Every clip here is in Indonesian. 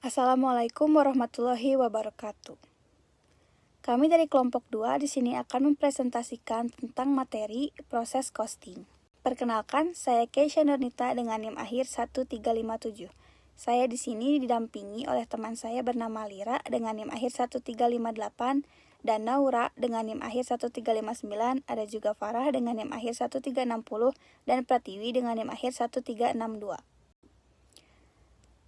Assalamualaikum warahmatullahi wabarakatuh. Kami dari kelompok 2 di sini akan mempresentasikan tentang materi proses costing. Perkenalkan, saya Keisha Nurnita dengan NIM akhir 1357. Saya di sini didampingi oleh teman saya bernama Lira dengan NIM akhir 1358 dan Naura dengan NIM akhir 1359, ada juga Farah dengan NIM akhir 1360 dan Pratiwi dengan NIM akhir 1362.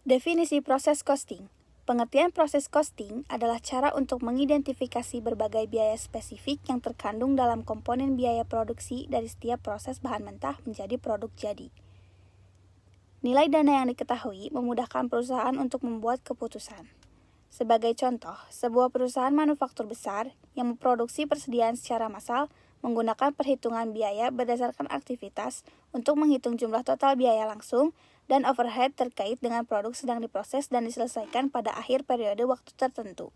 Definisi proses costing. Pengertian proses costing adalah cara untuk mengidentifikasi berbagai biaya spesifik yang terkandung dalam komponen biaya produksi dari setiap proses bahan mentah menjadi produk jadi. Nilai dana yang diketahui memudahkan perusahaan untuk membuat keputusan. Sebagai contoh, sebuah perusahaan manufaktur besar yang memproduksi persediaan secara massal menggunakan perhitungan biaya berdasarkan aktivitas untuk menghitung jumlah total biaya langsung dan overhead terkait dengan produk sedang diproses dan diselesaikan pada akhir periode waktu tertentu.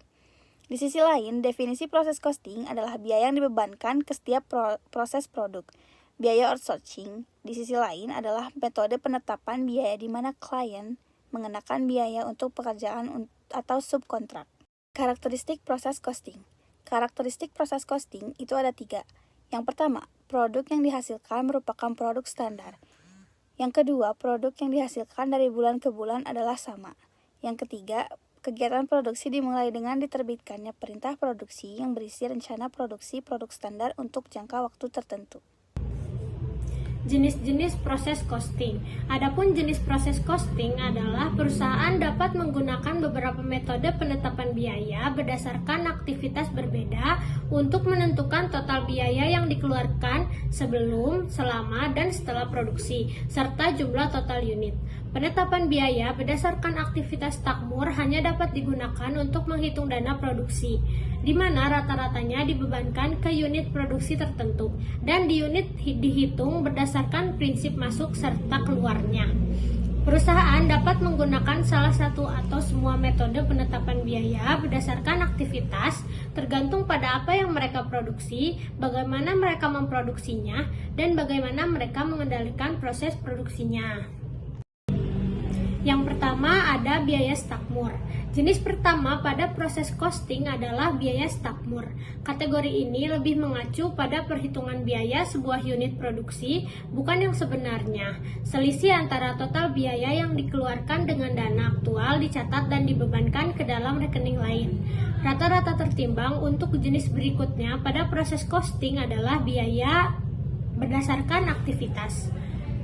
Di sisi lain, definisi proses costing adalah biaya yang dibebankan ke setiap proses produk. Biaya outsourcing, di sisi lain, adalah metode penetapan biaya di mana klien mengenakan biaya untuk pekerjaan atau subkontrak. Karakteristik proses costing. Karakteristik proses costing itu ada 3. Yang pertama, produk yang dihasilkan merupakan produk standar. Yang kedua, produk yang dihasilkan dari bulan ke bulan adalah sama. Yang ketiga, kegiatan produksi dimulai dengan diterbitkannya perintah produksi yang berisi rencana produksi produk standar untuk jangka waktu tertentu. Jenis-jenis proses costing. Adapun jenis proses costing adalah perusahaan dapat menggunakan beberapa metode penetapan biaya berdasarkan aktivitas berbeda untuk menentukan total biaya yang dikeluarkan sebelum, selama, dan setelah produksi, serta jumlah total unit. Penetapan biaya berdasarkan aktivitas takmur hanya dapat digunakan untuk menghitung dana produksi, di mana rata-ratanya dibebankan ke unit produksi tertentu, dan di unit dihitung berdasarkan prinsip masuk serta keluarnya. Perusahaan dapat menggunakan salah satu atau semua metode penetapan biaya berdasarkan aktivitas, tergantung pada apa yang mereka produksi, bagaimana mereka memproduksinya, dan bagaimana mereka mengendalikan proses produksinya. Yang pertama ada biaya stakmur. Jenis pertama pada proses costing adalah biaya stakmur. Kategori ini lebih mengacu pada perhitungan biaya sebuah unit produksi, bukan yang sebenarnya. Selisih antara total biaya yang dikeluarkan dengan dana aktual dicatat dan dibebankan ke dalam rekening lain. Rata-rata tertimbang untuk jenis berikutnya pada proses costing adalah biaya berdasarkan aktivitas.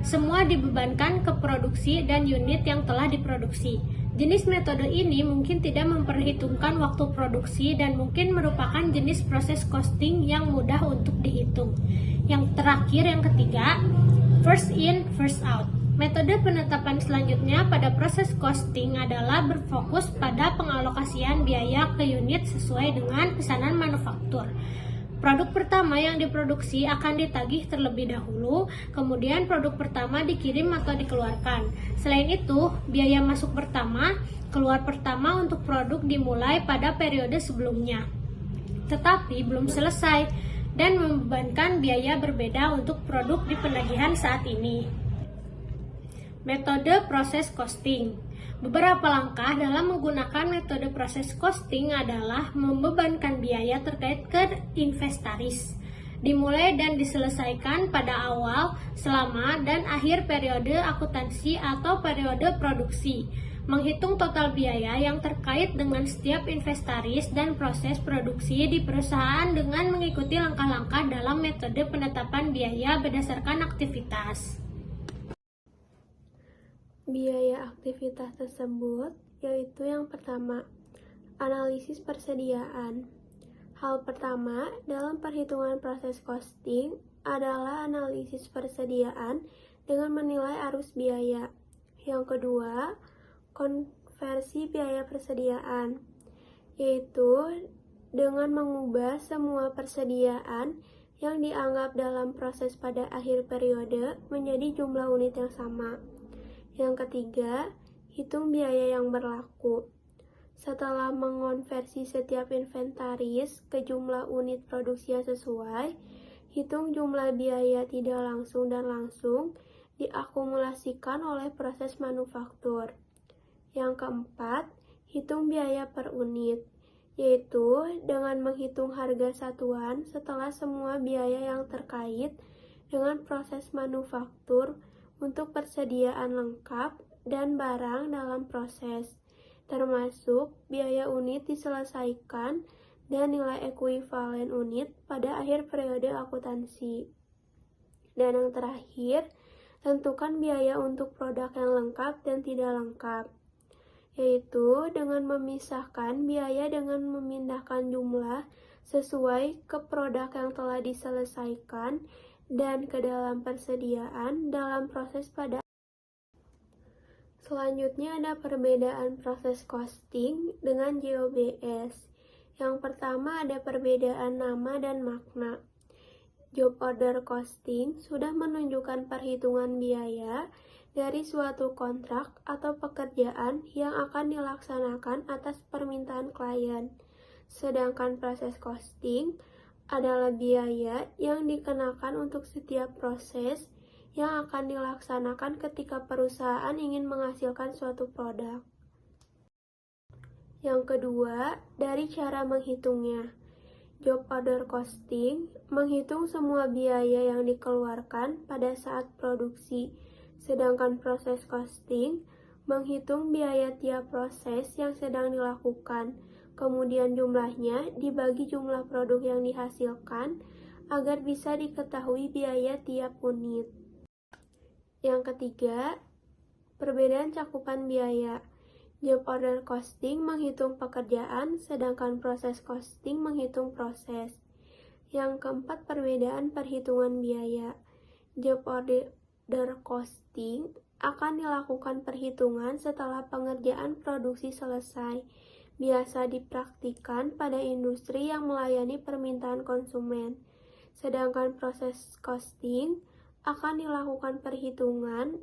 Semua dibebankan ke produksi dan unit yang telah diproduksi. Jenis metode ini mungkin tidak memperhitungkan waktu produksi dan mungkin merupakan jenis proses costing yang mudah untuk dihitung. Yang terakhir, yang ketiga, first in, first out. Metode penetapan selanjutnya pada proses costing adalah berfokus pada pengalokasian biaya ke unit sesuai dengan pesanan manufaktur. Produk pertama yang diproduksi akan ditagih terlebih dahulu, kemudian produk pertama dikirim atau dikeluarkan. Selain itu, biaya masuk pertama, keluar pertama untuk produk dimulai pada periode sebelumnya, tetapi belum selesai dan membebankan biaya berbeda untuk produk di penagihan saat ini. Metode proses costing. Beberapa langkah dalam menggunakan metode proses costing adalah membebankan biaya terkait ke inventaris, dimulai dan diselesaikan pada awal, selama, dan akhir periode akuntansi atau periode produksi. Menghitung total biaya yang terkait dengan setiap inventaris dan proses produksi di perusahaan dengan mengikuti langkah-langkah dalam metode penetapan biaya berdasarkan aktivitas. Biaya aktivitas tersebut yaitu yang pertama, analisis persediaan. Hal pertama dalam perhitungan proses costing adalah analisis persediaan dengan menilai arus biaya. Yang kedua, konversi biaya persediaan, yaitu dengan mengubah semua persediaan yang dianggap dalam proses pada akhir periode menjadi jumlah unit yang sama. Yang ketiga, hitung biaya yang berlaku. Setelah mengonversi setiap inventaris ke jumlah unit produksi yang sesuai, hitung jumlah biaya tidak langsung dan langsung diakumulasikan oleh proses manufaktur. Yang keempat, hitung biaya per unit, yaitu dengan menghitung harga satuan setelah semua biaya yang terkait dengan proses manufaktur untuk persediaan lengkap dan barang dalam proses, termasuk biaya unit diselesaikan dan nilai ekuivalen unit pada akhir periode akuntansi. Dan yang terakhir, tentukan biaya untuk produk yang lengkap dan tidak lengkap, yaitu dengan memisahkan biaya dengan memindahkan jumlah sesuai ke produk yang telah diselesaikan dan ke dalam persediaan dalam proses pada. Selanjutnya ada perbedaan proses costing dengan JOBS. Yang pertama ada perbedaan nama dan makna. Job order costing sudah menunjukkan perhitungan biaya dari suatu kontrak atau pekerjaan yang akan dilaksanakan atas permintaan klien. Sedangkan proses costing adalah biaya yang dikenakan untuk setiap proses yang akan dilaksanakan ketika perusahaan ingin menghasilkan suatu produk. Yang kedua, dari cara menghitungnya. Job order costing menghitung semua biaya yang dikeluarkan pada saat produksi, sedangkan proses costing menghitung biaya tiap proses yang sedang dilakukan, kemudian jumlahnya dibagi jumlah produk yang dihasilkan agar bisa diketahui biaya tiap unit. Yang ketiga, perbedaan cakupan biaya. Job order costing menghitung pekerjaan, sedangkan proses costing menghitung proses. Yang keempat, perbedaan perhitungan biaya. Job order costing akan dilakukan perhitungan setelah pengerjaan produksi selesai. Biasa dipraktikkan pada industri yang melayani permintaan konsumen. Sedangkan proses costing akan dilakukan perhitungan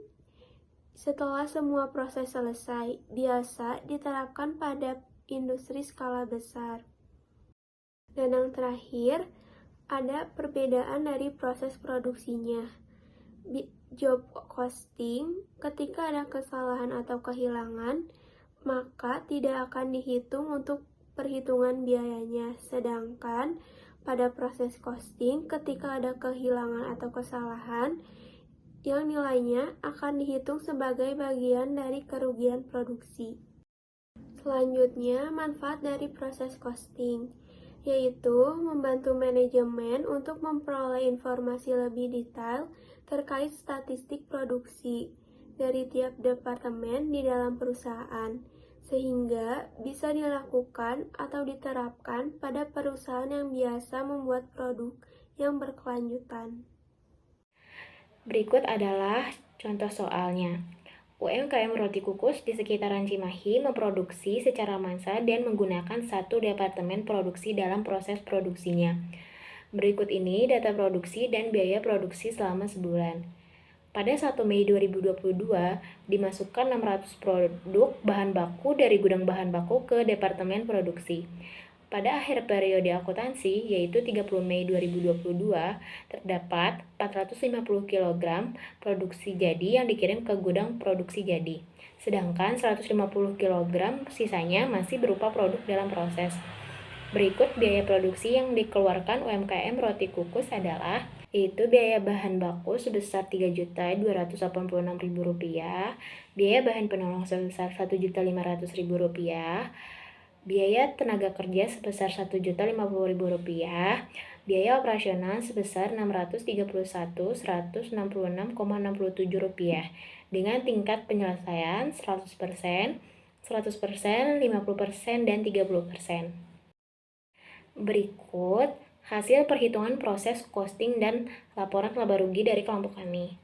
setelah semua proses selesai, biasa diterapkan pada industri skala besar. Dan yang terakhir, ada perbedaan dari proses produksinya. Job costing, ketika ada kesalahan atau kehilangan, maka tidak akan dihitung untuk perhitungan biayanya. Sedangkan pada proses costing, ketika ada kehilangan atau kesalahan, yang nilainya akan dihitung sebagai bagian dari kerugian produksi. Selanjutnya, manfaat dari proses costing, yaitu membantu manajemen untuk memperoleh informasi lebih detail terkait statistik produksi dari tiap departemen di dalam perusahaan, sehingga bisa dilakukan atau diterapkan pada perusahaan yang biasa membuat produk yang berkelanjutan. Berikut adalah contoh soalnya. UMKM roti kukus di sekitaran Cimahi memproduksi secara massal dan menggunakan satu departemen produksi dalam proses produksinya. Berikut ini data produksi dan biaya produksi selama sebulan. Pada 1 Mei 2022, dimasukkan 600 produk bahan baku dari gudang bahan baku ke departemen produksi. Pada akhir periode akuntansi, yaitu 30 Mei 2022, terdapat 450 kg produksi jadi yang dikirim ke gudang produksi jadi. Sedangkan 150 kg sisanya masih berupa produk dalam proses. Berikut biaya produksi yang dikeluarkan UMKM roti kukus adalah, yaitu biaya bahan baku sebesar Rp3.286.000, biaya bahan penolong sebesar Rp1.500.000, biaya tenaga kerja sebesar Rp1.050.000, biaya operasional sebesar Rp631.166,67 dengan tingkat penyelesaian 100%, 100%, 50%, dan 30%. Berikut hasil perhitungan proses costing dan laporan laba rugi dari kelompok kami.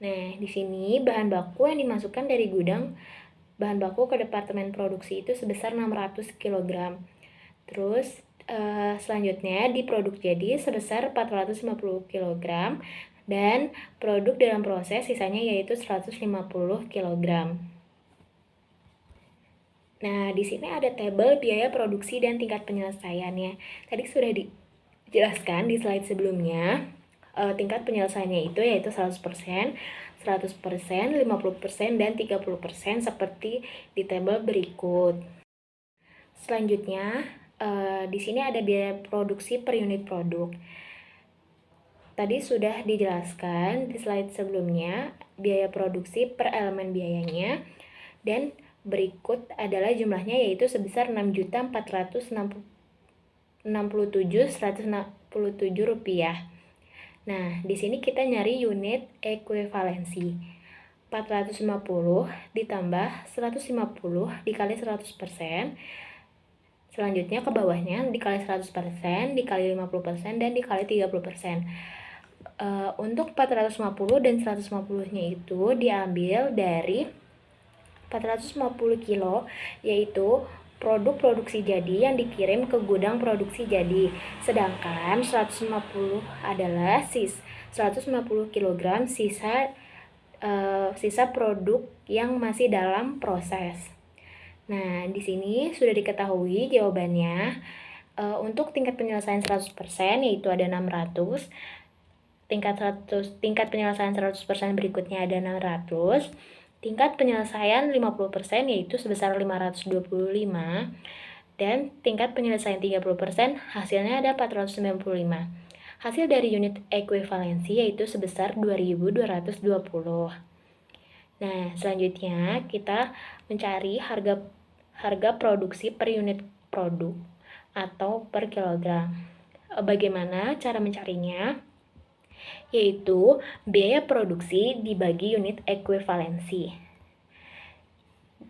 Nah, di sini bahan baku yang dimasukkan dari gudang bahan baku ke departemen produksi itu sebesar 600 kg. Terus selanjutnya di produk jadi sebesar 450 kg dan produk dalam proses sisanya yaitu 150 kg. Nah, di sini ada tabel biaya produksi dan tingkat penyelesaiannya. Tadi sudah dijelaskan di slide sebelumnya. Tingkat penyelesaiannya itu yaitu 100%, 100%, 50%, dan 30% seperti di tabel berikut. Selanjutnya, di sini ada biaya produksi per unit produk. Tadi sudah dijelaskan di slide sebelumnya biaya produksi per elemen biayanya, dan berikut adalah jumlahnya, yaitu sebesar Rp6.467.167. Nah, di sini kita nyari unit ekuivalensi. 450 ditambah 150 dikali 100%. Selanjutnya ke bawahnya dikali 100%, dikali 50%, dan dikali 30%. Untuk 450 dan 150-nya itu diambil dari 450 kilo, yaitu produk produksi jadi yang dikirim ke gudang produksi jadi. Sedangkan 150 adalah 150 kg sisa produk yang masih dalam proses. Nah, di sini sudah diketahui jawabannya. Untuk tingkat penyelesaian 100% yaitu ada 600. Tingkat penyelesaian 100% berikutnya ada 600. Tingkat penyelesaian 50% yaitu sebesar 525. Dan tingkat penyelesaian 30% hasilnya ada 495. Hasil dari unit ekuivalensi yaitu sebesar 2220. Nah, selanjutnya kita mencari harga produksi per unit produk atau per kilogram. Bagaimana cara mencarinya? Yaitu biaya produksi dibagi unit ekuivalensi.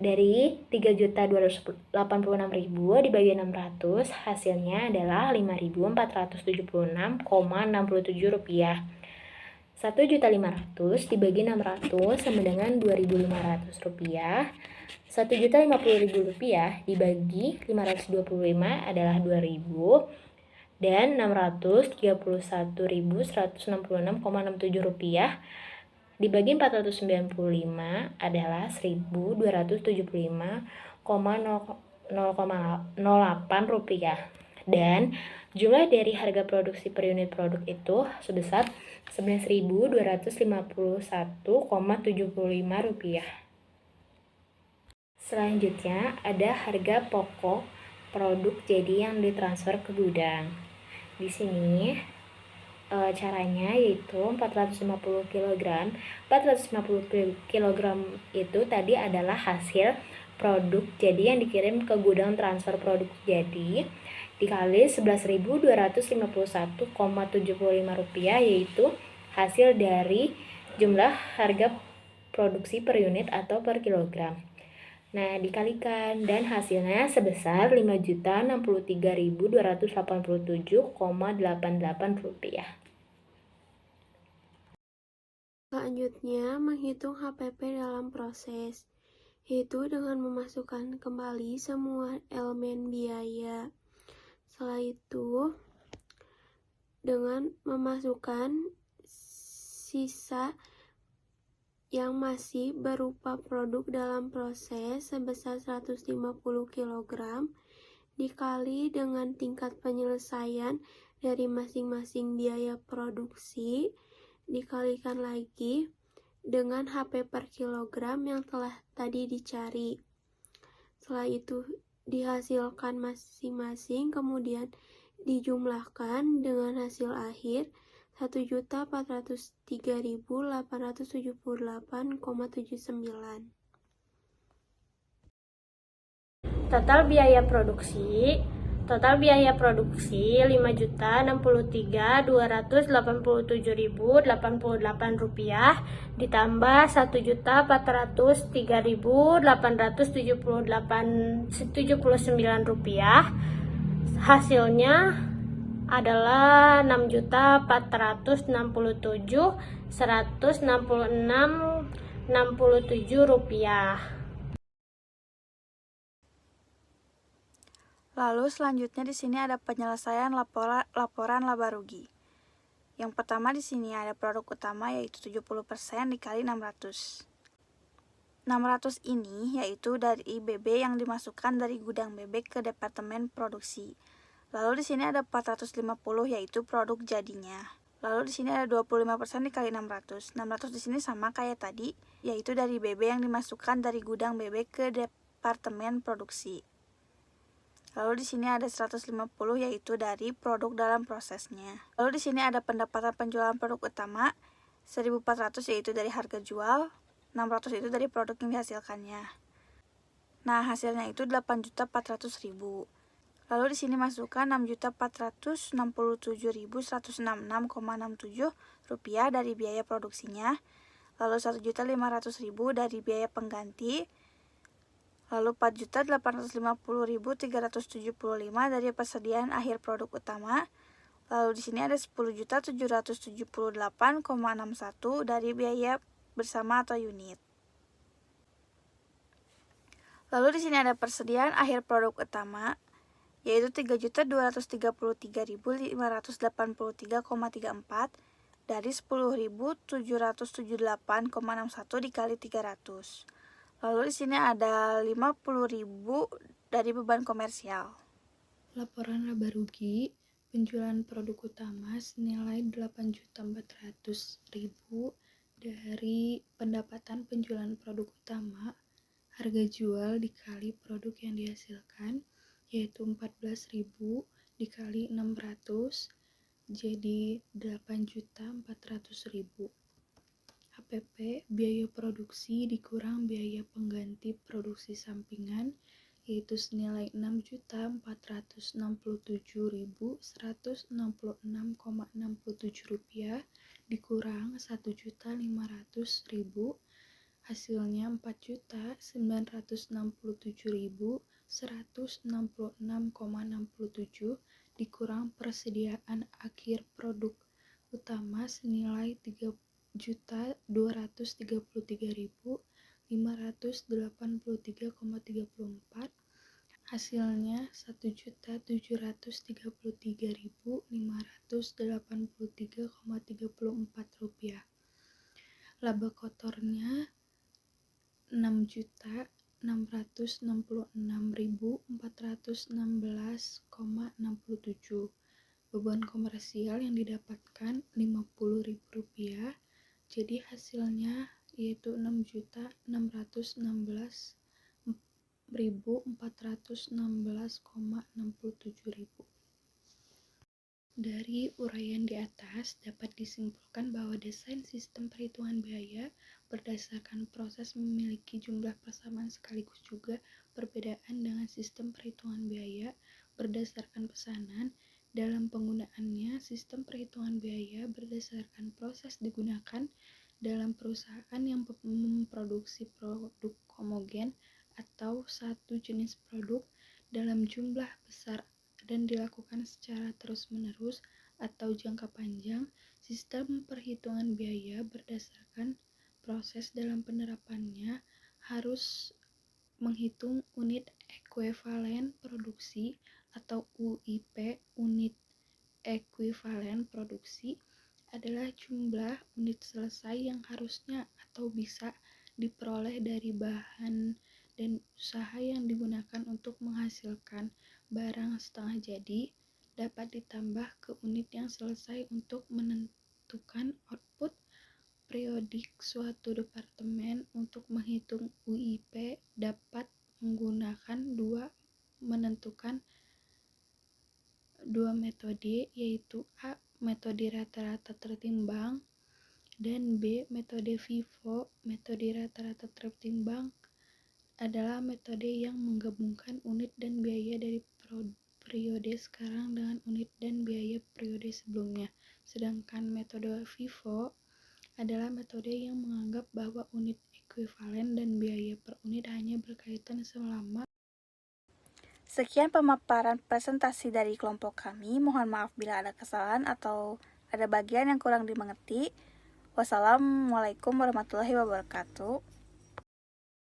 Dari 3.286.000 dibagi 600, hasilnya adalah Rp5.476,67. 1.500.000 dibagi 600 sama dengan Rp2.500. Rp1.050.000 dibagi 525 adalah Rp2.000. Dan Rp631.166,67 dibagi 495 adalah Rp1.275,008. Dan jumlah dari harga produksi per unit produk itu sebesar Rp11.251,75. Selanjutnya ada harga pokok produk jadi yang ditransfer ke gudang. Di sini caranya yaitu 450 kg. 450 kg itu tadi adalah hasil produk jadi yang dikirim ke gudang transfer produk jadi dikali Rp11.251,75, yaitu hasil dari jumlah harga produksi per unit atau per kilogram. Nah, dikalikan dan hasilnya sebesar Rp5.063.287,88. Selanjutnya, menghitung HPP dalam proses, yaitu dengan memasukkan kembali semua elemen biaya. Setelah itu, dengan memasukkan sisa yang masih berupa produk dalam proses sebesar 150 kg dikali dengan tingkat penyelesaian dari masing-masing biaya produksi dikalikan lagi dengan HP per kilogram yang telah tadi dicari. Setelah itu dihasilkan masing-masing, kemudian dijumlahkan dengan hasil akhir 1.403.878,79. Total biaya produksi Rp5.063.287.088 ditambah Rp1.403.879. Hasilnya adalah Rp6.467.166,67. Lalu selanjutnya di sini ada penyelesaian laporan laba rugi. Yang pertama di sini ada produk utama yaitu 70% dikali 600. 600 ini yaitu dari BB yang dimasukkan dari gudang BB ke departemen produksi. Lalu di sini ada 450 yaitu produk jadinya. Lalu di sini ada 25% dikali 600. 600 di sini sama kayak tadi, yaitu dari BB yang dimasukkan dari gudang BB ke departemen produksi. Lalu di sini ada 150 yaitu dari produk dalam prosesnya. Lalu di sini ada pendapatan penjualan produk utama 1.400 yaitu dari harga jual, 600 itu dari produk yang dihasilkannya. Nah, hasilnya itu 8.400.000. Lalu di sini masukkan 6.467.166,67 rupiah dari biaya produksinya. Lalu 1.500.000 dari biaya pengganti. Lalu 4.850.375 dari persediaan akhir produk utama. Lalu di sini ada 10.778,61 dari biaya bersama atau unit. Lalu di sini ada persediaan akhir produk utama yaitu 3.235.583,34 dari 10.778,61 dikali 300. Lalu di sini ada 50.000 dari beban komersial. Laporan laba rugi penjualan produk utama senilai 8.400.000 dari pendapatan penjualan produk utama, harga jual dikali produk yang dihasilkan, yaitu 14.000 dikali 600, jadi 8.400.000. HPP, biaya produksi dikurang biaya pengganti produksi sampingan, yaitu senilai 6.467.166,67 rupiah dikurang 1.500.000, hasilnya 4.967.166,67 dikurang persediaan akhir produk utama senilai 3.233.583,34, hasilnya 1.733.583,34 rupiah. Laba kotornya 6.466.416,67. Beban komersial yang didapatkan 50.000 rupiah, jadi hasilnya yaitu 6.616.416,67. Dari uraian di atas dapat disimpulkan bahwa desain sistem perhitungan biaya berdasarkan proses memiliki jumlah persamaan sekaligus juga perbedaan dengan sistem perhitungan biaya berdasarkan pesanan. Dalam penggunaannya, sistem perhitungan biaya berdasarkan proses digunakan dalam perusahaan yang memproduksi produk homogen atau satu jenis produk dalam jumlah besar dan dilakukan secara terus-menerus atau jangka panjang. Sistem perhitungan biaya berdasarkan proses dalam penerapannya harus menghitung unit ekuivalen produksi atau UIP. Unit ekuivalen produksi adalah jumlah unit selesai yang harusnya atau bisa diperoleh dari bahan dan usaha yang digunakan untuk menghasilkan barang setengah jadi dapat ditambah ke unit yang selesai untuk menentukan output periodik suatu departemen. Untuk menghitung UIP dapat menggunakan menentukan dua metode, yaitu A. Metode rata-rata tertimbang dan B. Metode FIFO. Metode rata-rata tertimbang adalah metode yang menggabungkan unit dan biaya dari periode sekarang dengan unit dan biaya periode sebelumnya. Sedangkan metode FIFO adalah metode yang menganggap bahwa unit ekuivalen dan biaya per unit hanya berkaitan selama. Sekian pemaparan presentasi dari kelompok kami. Mohon maaf bila ada kesalahan atau ada bagian yang kurang dimengerti. Wassalamualaikum warahmatullahi wabarakatuh.